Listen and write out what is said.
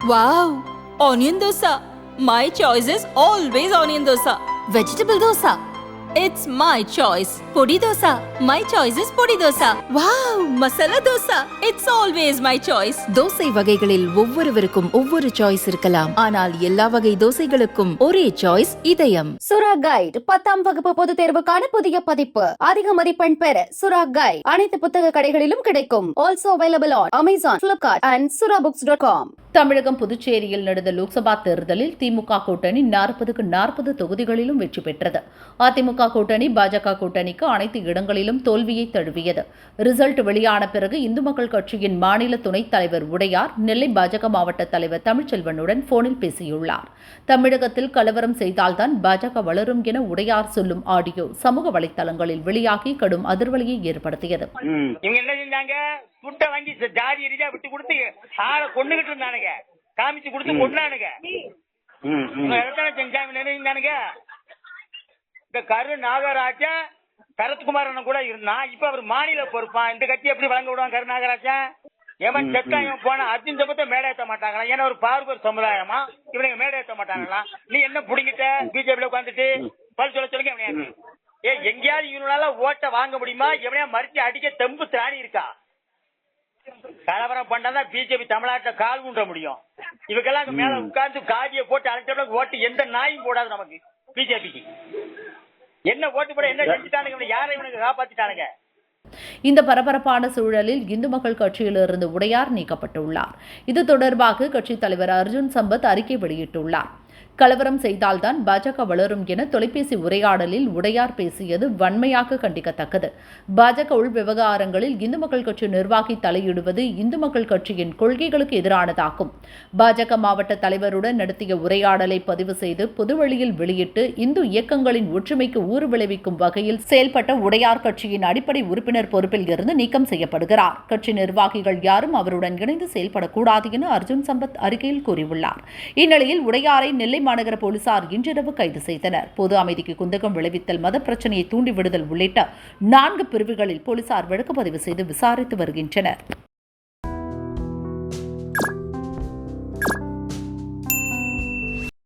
Wow! Onion dosa. My choice is always onion dosa. Vegetable dosa. It's my choice. Podi dosa. My choice is podi dosa. Wow! Masala dosa. It's always my choice. Dosa வகைகளில் ஒவ்வொருவருக்கும் ஒவ்வொரு choice இருக்கலாம். ஆனால் எல்லா வகை தோசைகளுக்கும் ஒரே choice இதயம். சுரா கைட் 10ஆம் வகுப்பு பொதுத் தேர்வுக்கான புதிய பதிப்பு. அதிக மதிப்பெண் பெற சுரா கைட் அனைத்து புத்தக கடைகளிலும் கிடைக்கும். Also available on Amazon, Flipkart and surabooks.com. தமிழகம் புதுச்சேரியில் நடந்த லோக்சபா தேர்தலில் திமுக கூட்டணி 40க்கு 40 தொகுதிகளிலும் வெற்றி பெற்றது. அதிமுக கூட்டணி பாஜக கூட்டணிக்கு அனைத்து இடங்களிலும் தோல்வியை தழுவியது. ரிசல்ட் வெளியான பிறகு இந்து மக்கள் கட்சியின் மாநில துணைத் தலைவர் உடையார் நெல்லை பாஜக மாவட்ட தலைவர் தமிழ்ச்செல்வனுடன் போனில் பேசியுள்ளார். தமிழகத்தில் கலவரம் செய்தால்தான் பாஜக வளரும் என உடையார் சொல்லும் ஆடியோ சமூக வலைதளங்களில் வெளியாகி கடும் அதிர்வலையை ஏற்படுத்தியது. துட்டை வாங்கி ஜாதி ரீதியா விட்டு கொடுத்து ஆளை கொண்டுகிட்டு இருந்தானுங்க, காமிச்சு கொடுத்து கொண்டானுங்க. செஞ்சாங்க இந்த கரு நாகராஜா சரத்குமார் கூட இருந்தான். இப்ப அவர் மாநில பொறுப்பான். இந்த கட்சி எப்படி வழங்க விடுவான்? கரு நாகராஜா எவன் செத்தா இவன் போனா அர்ஜுன் சம்பத்தை மேடேற்ற மாட்டாங்களா? ஏன்னா ஒரு பார்வர் சமுதாயமா இவனுங்க மேடேற்ற மாட்டாங்களா? நீ என்ன புடிங்கிட்ட பிஜேபியில உட்காந்துட்டு பல் சொல்லுங்க. எங்கேயாவது இவனால ஓட்ட வாங்க முடியுமா? எவனையா மறிச்சு அடிக்க தெம்பு திராணி இருக்கா? கலவரம் பண்ணாதான் பிஜேபி தமிழ்நாட்டில் கால் ஊன்ற முடியும். இவங்கெல்லாம் மேல உட்கார்ந்து காதியை போட்டு அழைச்ச ஓட்டு எந்த நாயும் போடாது. நமக்கு பிஜேபிக்கு என்ன ஓட்டு போட என்ன செஞ்சுட்டானுங்க? யாரை இவனுக்கு காப்பாத்திட்டானுங்க? இந்த பரபரப்பான சூழலில் இந்து மக்கள் கட்சியிலிருந்து உடையார் நீக்கப்பட்டுள்ளார். இது தொடர்பாக கட்சித் தலைவர் அர்ஜுன் சம்பத் அறிக்கை வெளியிட்டுள்ளார். கலவரம் செய்தால்தான் பாஜக வளரும் என தொலைபேசி உரையாடலில் உடையார் பேசியது வன்மையாக கண்டிக்கத்தக்கது. பாஜக உள் விவகாரங்களில் இந்து மக்கள் கட்சி நிர்வாகி தலையிடுவது இந்து மக்கள் கட்சியின் கொள்கைகளுக்கு எதிரானதாகும். பாஜக மாவட்ட தலைவருடன் நடத்திய உரையாடலை பதிவு செய்து பொதுவெளியில் வெளியிட்டு இந்து இயக்கங்களின் ஒற்றுமைக்கு ஊறு விளைவிக்கும் வகையில் செயல்பட்ட உடையார் கட்சியின் அடிப்படை உறுப்பினர் பொறுப்பில் இருந்து நீக்கம் செய்யப்படுகிறார். கட்சி நிர்வாகிகள் யாரும் அவருடன் இணைந்து செயல்படக்கூடாது என அர்ஜுன் சம்பத் அறிக்கையில் கூறியுள்ளார். இந்நிலையில் உடையாரை நெல்லை மாநகர போலீசார் இன்றிரவு கைது செய்தனர். பொது அமைதிக்கு குந்தகம் விளைவித்தல், மத பிரச்சனையை தூண்டிவிடுதல் உள்ளிட்ட 4 பிரிவுகளில் போலீசார் வழக்கு பதிவு செய்து விசாரித்து வருகின்றனர்.